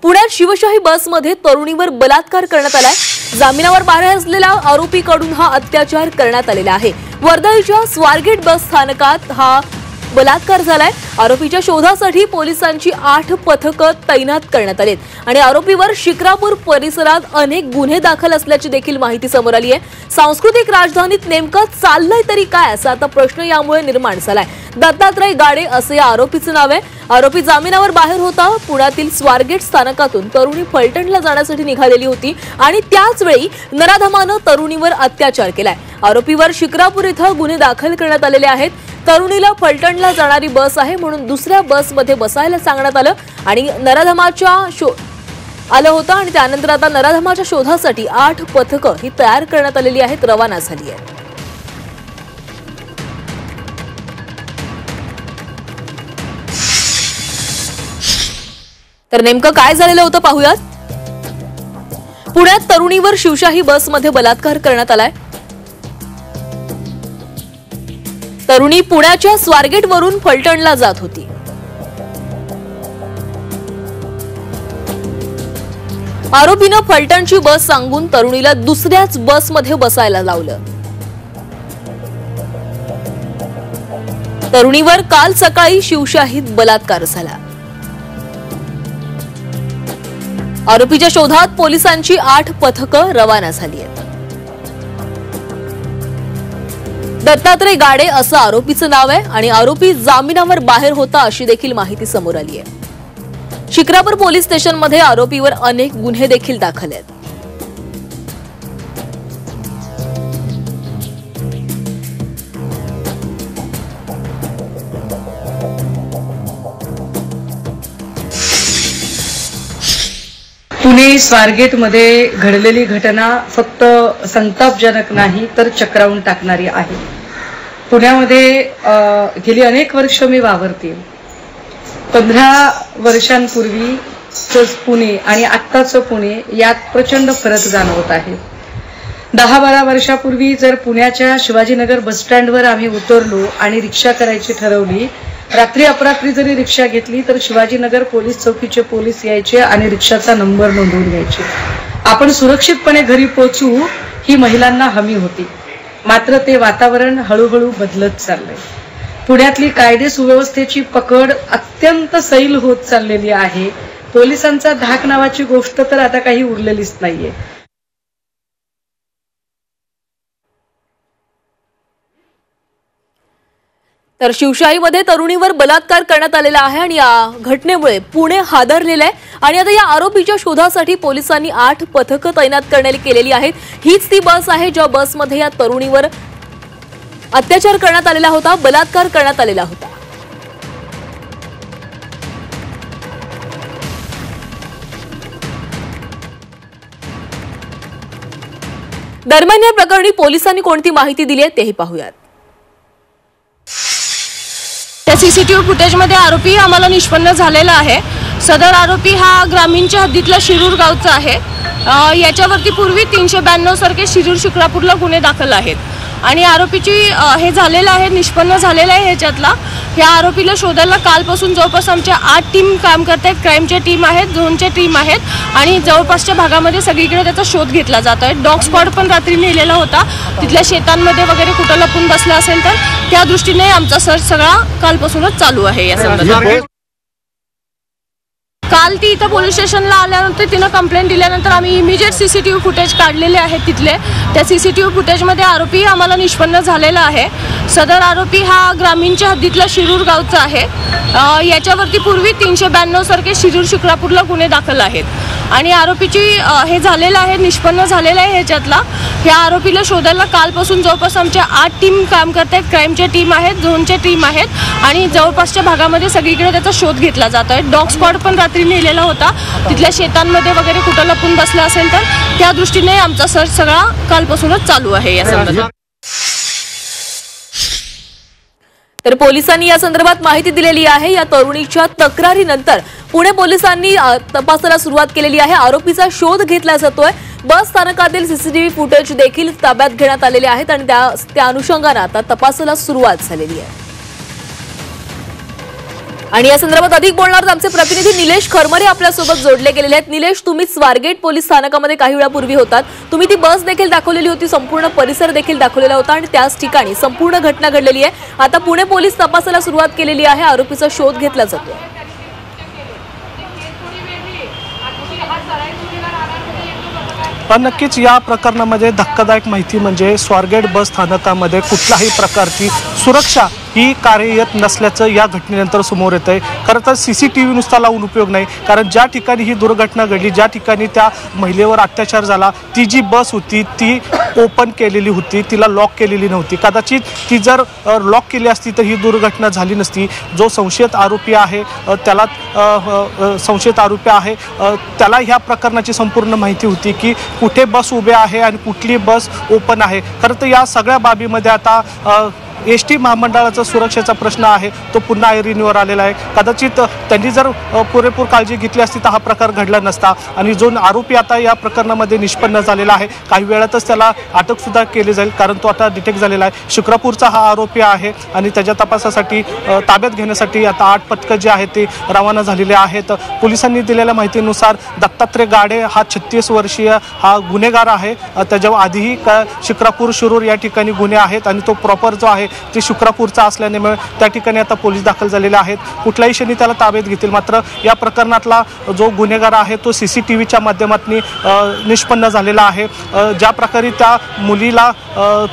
पुण्यात शिवशाही बसमध्ये तरुणीवर बलात्कार करण्यात आलाय। जामिनावर बाहेर असलेल्या आरोपीकडून हा अत्याचार करण्यात आलेला आहे। वर्धाच्या स्वारगेट बस स्थानकात हा बलात्कार झालाय। आरोपीच्या शोधासाठी पोलिसांची 8 पथकं तैनात करण्यात आलीत आणि आरोपीवर शिक्रापूर परिसरात अनेक गुन्हे दाखल असल्याची देखील माहिती समोर आली आहे। सांस्कृतिक राजधानीत नेमकं चाललंय तरी काय असा आता प्रश्न यामुळे निर्माण झालाय। दत्तात्रय गाडे असे या आरोपीचं नाव आहे। आरोपी जामिनावर बाहेर होता। पुण्यातील स्वारगेट स्थानकातून तरुणी फलटणला जाण्यासाठी निघालेली होती आणि त्याच वेळी नराधमानं तरुणीवर अत्याचार केलाय। आरोपीवर शिक्रापूर इथं गुन्हे दाखल करण्यात आलेले आहेत। तरुणीला फलटणला जाणारी बस आहे म्हणून दुसऱ्या बसमध्ये बसायला सांगण्यात आलं आणि नराधमाच्या आलं होतं आणि त्यानंतर आता नराधमाच्या शोधासाठी 8 पथकं ही तयार करण्यात आलेली आहेत, रवाना झाली आहे। तर नेमकं काय झालेलं होतं पाहूयात। पुण्यात तरुणीवर शिवशाही बसमध्ये बलात्कार करण्यात आलाय। तरुणी पुण्याच्या स्वारगेट वरून फलटणला जात होती। आरोपीनं फलटणची बस सांगून तरुणीला दुसऱ्याच बसमध्ये बसायला लावलं। तरुणीवर काल सकाळी शिवशाहीत बलात्कार झाला। आरोपीच्या शोधात पोलिसांची 8 पथकं रवाना झाली आहेत। दत्तात्रय गाडे असं आरोपीचं नाव आहे आणि आरोपी जामिनावर बाहेर होता अशी देखील माहिती समोर आली आहे। शिक्रापूर पोलीस स्टेशनमध्ये आरोपीवर अनेक गुन्हे देखील दाखल आहेत। पुणे स्वारगेटमध्ये घडलेली घटना फक्त संतापजनक नाही तर चक्रावून टाकणारी आहे। पुण्यामध्ये गेली अनेक वर्ष मी वावरते। 15 वर्षांपूर्वीचं पुणे आणि आत्ताचं पुणे यात प्रचंड फरक जाणवत आहे। 10-12 वर्षापूर्वी जर पुण्याच्या शिवाजीनगर बस स्टँडवर आम्ही उतरलो आणि रिक्षा करायची ठरवली, रात्री अपरात्री जरी रिक्षा घेतली तर शिवाजीनगर पोलीस चौकीचे पोलीस यायचे आणि रिक्षाचा नंबर नोंदवून घ्यायचे। आपण सुरक्षितपणे घरी पोहोचू ही महिलांना हमी होती। मात्र ते वातावरण हळूहळू बदलत चाललंय। पुण्यातली कायदे सुव्यवस्थेची पकड अत्यंत सैल होत चाललेली आहे। पोलिसांचा धाक नावाची गोष्ट तर आता काही उरलेलीच नाहीये। तर शिवशाहीमध्ये तरुणीवर बलात्कार करण्यात आलेला आहे आणि या घटनेमुळे पुणे हादरलेलं आहे आणि आता या आरोपीच्या शोधासाठी पोलिसांनी 8 पथकं तैनात केलेली आहेत। हीच ती बस आहे ज्या बसमध्ये या तरुणीवर अत्याचार करण्यात आलेला होता, बलात्कार करण्यात आलेला होता। दरम्यान या प्रकरणी पोलिसांनी कोणती माहिती दिली आहे तेही पाहूयात। त्या सीसीटीव्ही फुटेजमध्ये आरोपी आम्हाला निष्पन्न झालेला आहे। सदर आरोपी हा ग्रामीणच्या हद्दीतला शिरूर गावचा आहे। याच्यावरती पूर्वी 392 सारखे शिरूर शिक्रापूरला गुन्हे दाखल आहेत आणि आरोपीची हे झालेलं आहे, निष्पन्न झालेलं आहे। ह्याच्यातला या आरोपीला शोधायला कालपासून जवळपास आमच्या 8 टीम काम करत आहेत। क्राईमच्या टीम आहेत, झोनच्या टीम आहेत आणि जवळपासच्या भागामध्ये सगळीकडे त्याचा शोध घेतला जातोय। डॉग स्पॉट पण रात्री नेलेला होता, तिथल्या शेतांमध्ये वगैरे कुठं लपून बसला असेल तर त्या दृष्टीने आमचा सर्च सगळा कालपासूनच चालू आहे। या संदर्भात काल ती इथं पोलीस स्टेशनला आल्यानंतर तिनं कंप्लेंट दिल्यानंतर आम्ही इमिजिएट सीसीटीव्ही फुटेज काढलेले आहेत तिथले। त्या सीसीटीव्ही फुटेजमध्ये आरोपी आम्हाला निष्पन्न झालेला आहे। सदर आरोपी हा ग्रामीणच्या हद्दीतला शिरूर गावचा आहे। याच्यावरती पूर्वी 392 सारखे शिरूर शिक्रापूरला गुन्हे दाखल आहेत आणि आरोपीची हे झालेलं आहे, निष्पन्न झालेलं आहे। ह्याच्यातला या आरोपीला शोधायला कालपासून जवळपास आमच्या 8 टीम काम करत आहेत। क्राईमच्या टीम आहेत, झोनच्या टीम आहेत आणि जवळपासच्या भागामध्ये सगळीकडे त्याचा शोध घेतला जातोय। डॉग स्पॉट पण रात्री नेलेला होता, तिथल्या शेतांमध्ये वगैरे कुठं लपून बसला असेल तर त्या दृष्टीने आमचा सर्च सगळा कालपासूनच चालू आहे। या संदर्भात तर पोलिसांनी या संदर्भात माहिती दिलेली आहे। या तरुणीच्या तक्रारीनंतर पुणे पोलिसांनी तपासाला सुरुवात केलेली आहे। आरोपीचा शोध घेतला जातोय। बस स्थानकातील सीसीटीव्ही फुटेज देखील ताब्यात घेण्यात आलेले आहेत आणि त्या अनुषंगाने आता तपासाला सुरुवात झालेली आहे। आणि या संदर्भात अधिक बोलणार आमचे प्रतिनिधी निलेश खरमरे आपल्यासोबत जोडले गेलेले आहेत. निलेश, तुम्ही स्वारगेट पोलीस स्थानकामध्ये काही वेळापूर्वी होतात. तुम्ही ती बस देखील दाखवलेली होती, संपूर्ण परिसर देखील दाखवलेला होता आणि त्याच ठिकाणी संपूर्ण घटना घडलेली आहे. आता पुणे पोलीस तपासाला सुरुवात केलेली आहे. आरोपीचा शोध घेतला जातो. नक्कीच या प्रकरणामध्ये धक्कादायक माहिती म्हणजे स्वारगेट बस स्थानकामध्ये कुठल्याही प्रकारची सुरक्षा ही कार्यरत नसल्याचं या घटनेनंतर समोर येत आहे. खरं तर CCTV नुसता लावून उपयोग नाही, कारण ज्या ठिकाणी ही दुर्घटना घडली, ज्या ठिकाणी त्या महिलेवर अत्याचार झाला, ती जी बस होती ती ओपन केलेली होती, तिला लॉक केलेली नव्हती. कदाचित ती जर लॉक केली असती तर ही दुर्घटना झाली नसती. जो संशयित आरोपी आहे त्याला ह्या प्रकरणाची संपूर्ण माहिती होती की कुठे बस उभे आहे आणि कुठली बस ओपन आहे. खरं तर या सगळ्या बाबीमध्ये आता ST महामंडळाचा सुरक्षेचा प्रश्न आहे तो पुन्हा ऐरणीवर आलेला आहे. कदाचित त्यांनी जर पुरेपूर काळजी घेतली असती तर हा प्रकार घडला नसता. आणि जो आरोपी आता या प्रकरणामध्ये निष्पन्न झालेला आहे, काही वेळातच त्याला अटकसुद्धा केली जाईल, कारण तो आता डिटेक्ट झालेला आहे. शुक्रापूरचा हा आरोपी आहे आणि त्याच्या तपासासाठी ताब्यात घेण्यासाठी आता 8 पथकं जी आहेत ते रवाना झालेले आहेत. पोलिसांनी दिलेल्या माहितीनुसार दत्तात्रय गाडे हा 36 वर्षीय हा गुन्हेगार आहे. त्याच्या आधीही शिक्रापूर शिरूर या ठिकाणी गुन्हे आहेत आणि तो प्रॉपर जो आहे ते शुक्रापूरचा असल्याने त्या ठिकाणी आता पोलीस दाखल झालेले आहेत. कुठल्याही क्षणी त्याला ताब्यात घेतील. मात्र या प्रकरणातला जो गुन्हेगार आहे तो CCTVच्या माध्यमातून निष्पन्न झालेला आहे. ज्या प्रकारे त्या मुलीला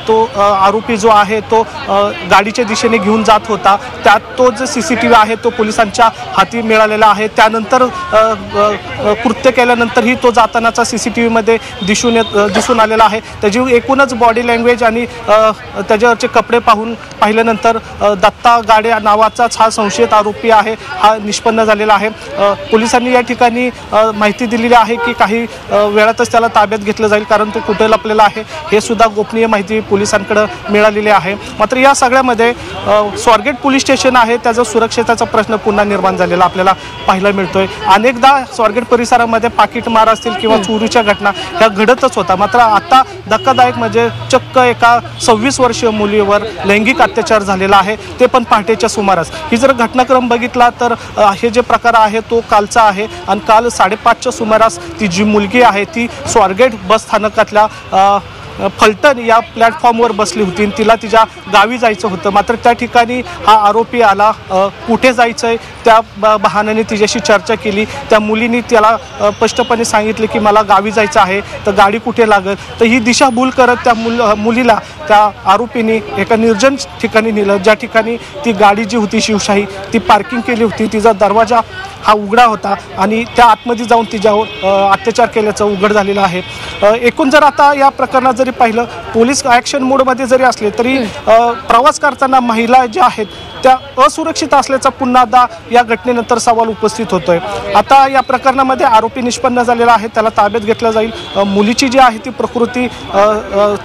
तो आरोपी जो आहे तो गाडीच्या दिशेने घेऊन जात होता, त्यात तो जो CCTV आहे तो पोलिसांच्या हाती मिळालेला आहे. त्यानंतर कृत्य केल्यानंतरही तो जातानाचा CCTVमध्ये दिसून आलेला आहे. त्याची एकूणच बॉडी लँग्वेज आणि त्याच्यावरचे कपडे पाहिल्यानंतर दत्ता गाडे नावाचाच हा संशयित आरोपी आहे हा निष्पन्न झालेला आहे. पोलिसांनी या ठिकाणी माहिती दिलेली आहे की काही वेळातच त्याला ताब्यात घेतलं जाईल, कारण तो कुठे लपलेला आहे हे सुद्धा गोपनीय माहिती पोलिसांकडे मिळालेली आहे. मात्र या सगळ्यामध्ये स्वारगेट पोलीस स्टेशन आहे त्याचा सुरक्षेचा प्रश्न पुन्हा निर्माण झालेला आपल्याला पाहायला मिळतोय. अनेकदा स्वारगेट परिसरामध्ये पाकिटमार असतील किंवा चोरीच्या घटना ह्या घडतच होता. मात्र आता धक्कादायक म्हणजे चक्क एका 26 वर्षीय मुलीवर लैंगिक अत्याचार झालेला आहे, ते पण पहाटेच्या सुमारास. ही जर घटनाक्रम बघितला तर हे जे प्रकार आहे तो कालचा आहे आणि काल 5:30च्या सुमारास ती जी मुलगी आहे ती स्वारगेट बस स्थानकातल्या फलटण या प्लॅटफॉर्मवर बसली होती. तिला तिच्या गावी जायचं होतं. मात्र त्या ठिकाणी हा आरोपी आला. कुठे जायचं आहे त्या बहाण्याने तिच्याशी चर्चा केली. त्या मुलीने त्याला स्पष्टपणे सांगितले की मला गावी जायचं आहे, तर गाडी कुठे लागेल. तर ही दिशाभूल करत त्या मुलीला त्या आरोपीने एका निर्जन ठिकाणी नेलं, ज्या ठिकाणी ती गाडी जी होती शिवशाही ती पार्किंग केली होती. तिचा दरवाजा हा उघडा होता आणि त्या आतमध्ये जाऊन तिच्यावर अत्याचार केल्याचं उघड झालेलं आहे. एकूण जर आता या प्रकरणात जरी पाहिलं, पोलीस ॲक्शन मोडमध्ये जरी असले तरी प्रवास करताना महिला ज्या आहेत त्या असुरक्षित असल्याचा पुन्हा या घटनेनंतर सवाल उपस्थित होतोय. आता या प्रकरणामध्ये आरोपी निष्पन्न झालेला आहे, त्याला ताब्यात घेतलं जाईल. मुलीची जी आहे ती प्रकृती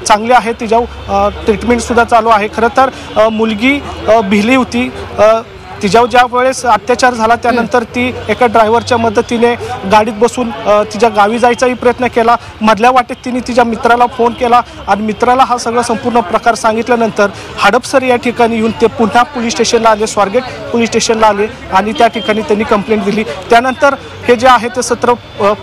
चांगली आहे, तिच्यावर ट्रीटमेंटसुद्धा चालू आहे. खरं तर मुलगी भिली होती. तिच्यावर ज्या वेळेस अत्याचार झाला त्यानंतर ती एका ड्रायव्हरच्या मदतीने गाडीत बसून तिच्या गावी जायचाही प्रयत्न केला. मधल्या वाटेत तिने तिच्या मित्राला फोन केला आणि मित्राला हा सगळा संपूर्ण प्रकार सांगितल्यानंतर हडपसर या ठिकाणी येऊन ते पुन्हा पोलीस स्टेशनला आले, स्वारगेट पोलीस स्टेशनला आले आणि त्या ठिकाणी त्यांनी कंप्लेंट दिली. त्यानंतर हे जे आहे ते सत्र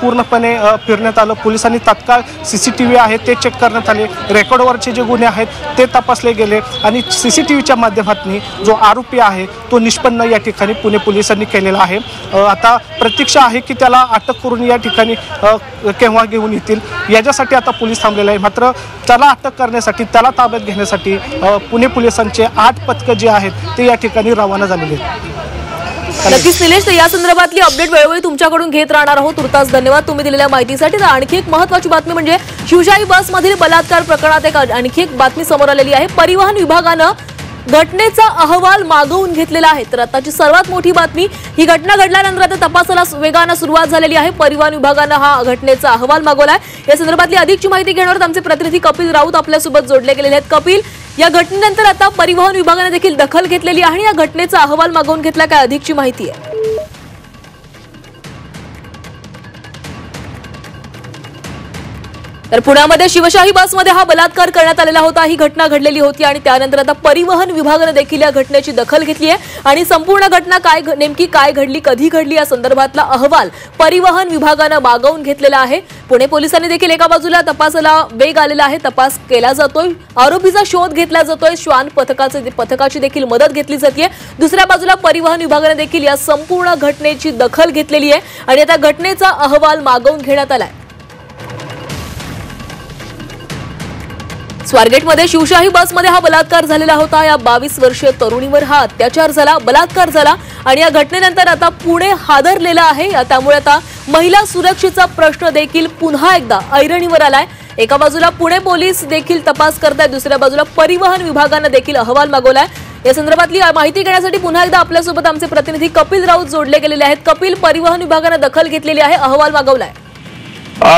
पूर्णपणे फिरण्यात आलं. पोलिसांनी तात्काळ CCTV आहे ते चेक करण्यात आले. रेकॉर्डवरचे जे गुन्हे आहेत ते तपासले गेले आणि CCTVच्या माध्यमातून जो आरोपी आहे तो निष्पन्न या ठिकाणी पुणे पोलिसांनी केलेला आहे. आता प्रतीक्षा आहे की त्याला अटक करून या ठिकाणी केव्हा घेऊन येतील याच्यासाठी आता पोलीस थांबलेले आहे. मात्र त्याला अटक करण्यासाठी, त्याला ताब्यात घेण्यासाठी पुणे पोलिसांचे 8 पथकं जे आहेत ते या ठिकाणी रवाना झालेले आहेत. नक्कीच निलेश, या संदर्भातली अपडेट वेळोवेळी तुमच्याकडून घेत राहणार आहोत. तुर्तास धन्यवाद तुम्ही दिलेल्या माहितीसाठी. तर आणखी एक महत्त्वाची बातमी म्हणजे शिवशाही बसमधील बलात्कार प्रकरणात आणखी एक बातमी समोर आलेली आहे. परिवहन विभागानं घटनेचा अहवाल मागवून घेतलेला आहे. तर आताची सर्वात मोठी बातमी, ही घटना घडल्यानंतर आता तपासाला वेगानं सुरुवात झालेली आहे. परिवहन विभागानं हा घटनेचा अहवाल मागवलाय. या संदर्भातली अधिकची माहिती घेणार आमचे प्रतिनिधी कपिल राऊत आपल्यासोबत जोडले गेलेले आहेत. कपिल, या घटनेनंतर आता परिवहन विभागाने देखील दखल घेतलेली आहे आणि या घटनेचा अहवाल मागवून घेतला. काय अधिकची माहिती आहे? तर पुण्यामध्ये शिवशाही बसमध्ये हा बलात्कार करण्यात आलेला होता। ही घटना घडलेली होती आणि त्यानंतर आता परिवहन विभागाने देखील या घटनेची दखल घेतली आहे आणि संपूर्ण घटना नेमकी काय घडली, कधी घडली या संदर्भातला अहवाल परिवहन विभागाने मागवून घेतलेला आहे। पुणे पोलिसांनी देखील एका बाजूला तपासाला वेग आलेला आहे, तपास केला जातोय, आरोपीचा शोध घेतला जातोय, श्वान पथकाची देखील मदत घेतली जाते। दुसऱ्या बाजूला परिवहन विभागाने देखील या संपूर्ण घटनेची दखल घेतलेली आहे आणि आता घटनेचा अहवाल मागवून घेण्यात आलाय। स्वारगेटमध्ये शिवशाही बसमध्ये हा बलात्कार झालेला होता। या 22 वर्षीय तरुणीवर हा अत्याचार झाला, बलात्कार झाला आणि या घटनेनंतर आता पुणे हादरलेलं आहे। त्यामुळे आता महिला सुरक्षेचा प्रश्न देखील पुन्हा एकदा ऐरणीवर आलाय। एका बाजूला पुणे पोलीस देखील तपास करतायत, दुसऱ्या बाजूला परिवहन विभागाने देखील अहवाल मागवलाय। या संदर्भातली माहिती घेण्यासाठी पुन्हा एकदा आपल्यासोबत आमचे प्रतिनिधी कपिल राऊत जोडले गेलेले आहेत। कपिल, परिवहन विभागाने दखल घेतलेली आहे, अहवाल मागवलाय।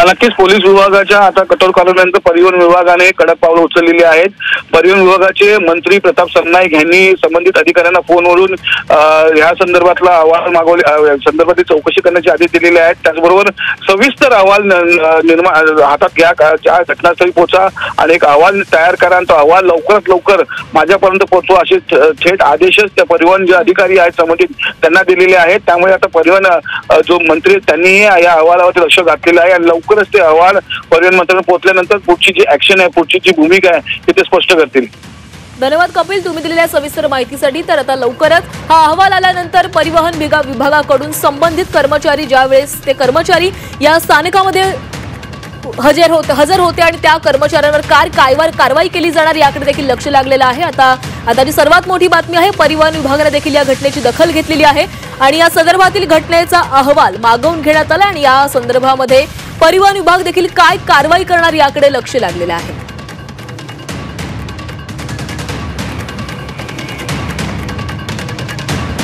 नक्कीच पोलीस विभागाच्या आता कठोर कारवाईनंतर परिवहन विभागाने कडक पावलं उचललेली आहेत। परिवहन विभागाचे मंत्री प्रताप सरनाईक यांनी संबंधित अधिकाऱ्यांना फोनवरून या संदर्भातला अहवाल संदर्भातील चौकशी करण्याचे आदेश दिलेले आहेत। त्याचबरोबर सविस्तर अहवाल हातात घ्या, घटनास्थळी पोहोचा आणि एक अहवाल तयार करा, तो अहवाल लवकरात लवकर माझ्यापर्यंत पोहोचवा असे थेट आदेशच त्या परिवहन जे अधिकारी आहेत संबंधित त्यांना दिलेले आहेत। त्यामुळे आता परिवहन जो मंत्री त्यांनी या अहवालावरती लक्ष घातलेलं आहे आणि लवकरच ते अहवाल परिवहन मंत्र्यांना पोहोचल्यानंतर पुढची जी ऍक्शन आहे, पुढची जी भूमिका आहे ते स्पष्ट करतील। धन्यवाद कपिल, तुम्ही दिलेल्या सविस्तर माहितीसाठी। तर आता लवकरच हा अहवाल आल्यानंतर परिवहन विभागाकडून संबंधित कर्मचारी, ज्यावेळेस ते कर्मचारी या स्थानकामध्ये हजर होते आणि त्या कर्मचाऱ्यांवर कारवाई केली जाणार याकडे देखील लक्ष लागलेलं आहे। आताची सर्वात मोठी बातमी आहे, परिवहन विभागाने देखील या घटनेची दखल घेतलेली आहे आणि या संदर्भातील घटनेचा अहवाल मागवून घेण्यात आला आणि या संदर्भामध्ये परिवहन विभाग देखील काय कारवाई करणार याकडे लक्ष लागलेलं आहे।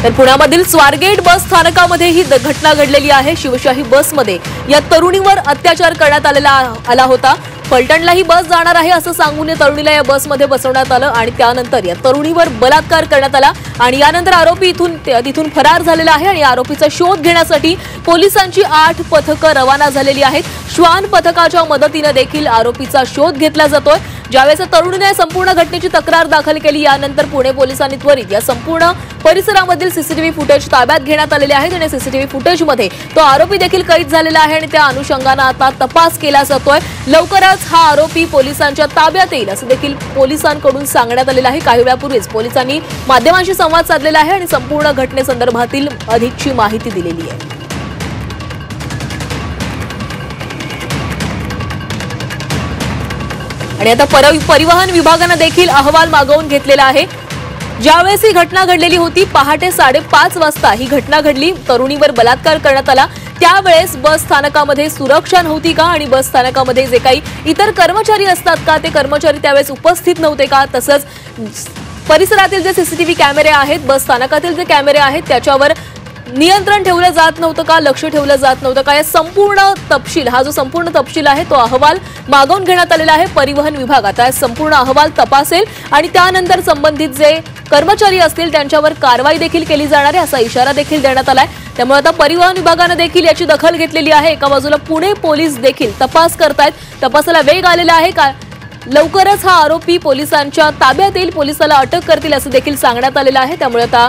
तर पुण्यामधील स्वारगेट बस स्थानकामध्ये ही घटना घडलेली आहे। शिवशाही बसमध्ये या तरुणीवर अत्याचार करण्यात आला होता। फलटणला ही बस जाणार आहे असं सांगून या तरुणीला या बसमध्ये बसवण्यात आलं आणि त्यानंतर या तरुणीवर बलात्कार करण्यात आला आणि यानंतर आरोपी तिथून फरार झालेला आहे आणि आरोपीचा शोध घेण्यासाठी पोलिसांची 8 पथकं रवाना झालेली आहेत। श्वान पथकाच्या मदतीने देखील आरोपीचा शोध घेतला जातोय। ज्यावेळेस तरुणीने संपूर्ण घटनेची तक्रार दाखल केली, यानंतर पुणे पोलिसांनी त्वरित या संपूर्ण परिसरामधील सीसीटीव्ही फुटेज ताब्यात घेण्यात आलेले आहेत आणि सीसीटीव्ही फुटेजमध्ये तो आरोपी देखील कैद झालेला आहे आणि त्या अनुषंगाने आता तपास केला जातोय। लवकरच हा आरोपी पोलिसांच्या ताब्यात येईल असं देखील पोलिसांकडून सांगण्यात आलेलं आहे। काही वेळापूर्वीच पोलिसांनी माध्यमांशी संवाद साधलेला आहे आणि संपूर्ण घटनेसंदर्भातील अधिकची माहिती दिलेली आहे। आणि आता परिवहन विभागाने देखील अहवाल मागवून घेतलेला आहे। ज्यावेळेस ही घटना घडलेली होती पहाटे 5:30 वाजता ही घटना घडली, तरुणीवर बलात्कार करण्यात आला। त्यावेळेस बस स्थानकामध्ये सुरक्षा नव्हती का आणि बस स्थानकामध्ये जे काही इतर कर्मचारी असतात का ते कर्मचारी त्यावेळेस उपस्थित नव्हते का, तसंच परिसरातील जे सीसीटीव्ही कॅमेरे आहेत, बस स्थानकातील जे कॅमेरे आहेत त्याच्यावर नियंत्रण ठेवलं जात नव्हतं का, लक्ष ठेवलं जात नव्हतं का, या संपूर्ण तपशील हा जो संपूर्ण तपशील आहे तो अहवाल मागवून घेण्यात आलेला आहे। परिवहन विभाग आता संपूर्ण अहवाल तपासेल आणि त्यानंतर संबंधित जे कर्मचारी असतील त्यांच्यावर कारवाई देखील केली जाणार आहे असा इशारा देखील देण्यात आलाय। त्यामुळे आता परिवहन विभागाने देखील याची दखल घेतलेली आहे। एका बाजूला पुणे पोलीस देखील तपास करतायत, तपासाला वेग आलेला आहे का लवकरच हा आरोपी पोलिसांच्या ताब्यात येईल, पोलिसाला अटक करतील असं देखील सांगण्यात आलेलं आहे। त्यामुळे आता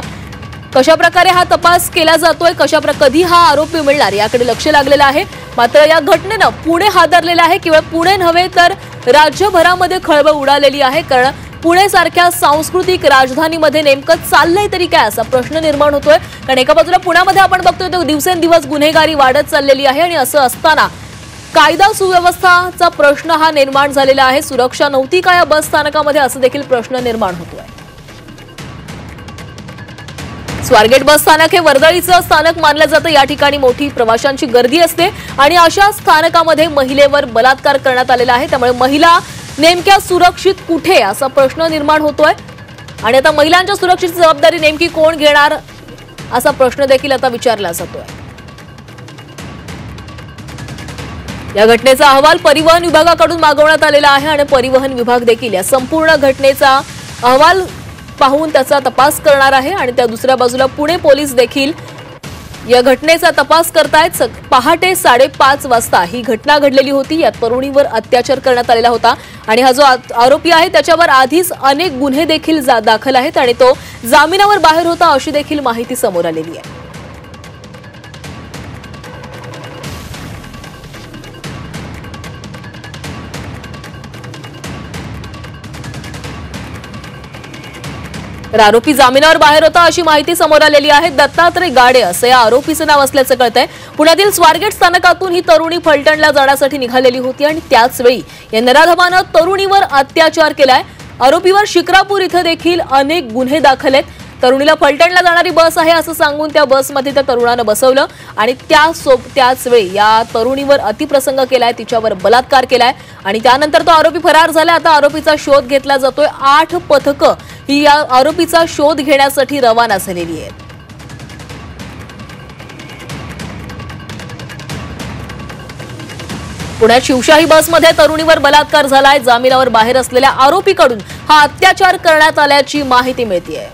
कशा प्रकारे हा तपास केला जातोय, कधी हा आरोपी मिळणार याकडे लक्ष लागलेलं आहे। मात्र या घटनेनं पुणे हादरलेलं आहे, केवळ पुणे नव्हे तर राज्यभरामध्ये खळबळ उडालेली आहे। कारण पुणे सारख्या सांस्कृतिक राजधानीमध्ये नेमकं चाललंय तरी काय असा प्रश्न निर्माण होतोय। कारण एका बाजूला पुण्यामध्ये आपण बघतोय तर दिवसेंदिवस गुन्हेगारी वाढत चाललेली आहे आणि असं असताना कायदा सुव्यवस्थाचा प्रश्न हा निर्माण झालेला आहे। सुरक्षा नव्हती का या बस स्थानकामध्ये असं देखील प्रश्न निर्माण होतोय। स्वारगेट बस स्थानक हे वर्दळीचं स्थानक मानलं जातं। या ठिकाणी मोठी प्रवाशांची गर्दी असते आणि अशा स्थानकामध्ये महिलेवर बलात्कार करण्यात आलेला आहे। त्यामुळे महिला नेमक्या सुरक्षित कुठे असा प्रश्न निर्माण होतोय आणि आता महिलांच्या सुरक्षेची जबाबदारी नेमकी कोण घेणार असा प्रश्न देखील आता विचारला जातोय। या घटनेचा अहवाल परिवहन विभागाकडून मागवण्यात आलेला आहे आणि परिवहन विभाग देखील या संपूर्ण घटनेचा अहवाल पाहून त्याचा तपास करणार आहे आणि त्या दुसऱ्या बाजूला पुणे पोलीस देखील या घटनेचा तपास करतायत। पहाटे 5:30 वाजता ही घटना घडलेली होती। या तरुणीवर अत्याचार करण्यात आलेला होता आणि हा जो आरोपी आहे त्याच्यावर आधीच अनेक गुन्हे देखील दाखल आहेत आणि तो जामिनावर बाहेर होता अशी देखील माहिती समोर आलेली आहे। तर आरोपी जामिनावर बाहेर होता अशी माहिती समोर आलेली आहे। दत्तात्रय गाडे असं या आरोपीचं नाव असल्याचं कळतंय। पुण्यातील स्वारगेट स्थानकातून ही तरुणी फलटणला जाण्यासाठी निघालेली होती आणि त्याच वेळी या नराधमानं तरुणीवर अत्याचार केलाय। आरोपीवर शिक्रापूर इथं देखील अनेक गुन्हे दाखल आहेत। तरुणीला फलटणला जाणारी बस आहे असं सांगून त्या बसमध्ये त्या तरुणानं बसवलं आणि त्याच वेळी या तरुणीवर अतिप्रसंग केलाय, तिच्यावर बलात्कार केलाय आणि त्यानंतर तो आरोपी फरार झाला। आता आरोपीचा शोध घेतला जातोय। 8 पथकं ही या आरोपीचा शोध घेण्यासाठी रवाना झालेली आहेत। पुण्यात शिवशाही बसमध्ये तरुणीवर बलात्कार झालाय। जामिनावर बाहेर असलेल्या आरोपीकडून हा अत्याचार करण्यात आल्याची माहिती मिळतेय।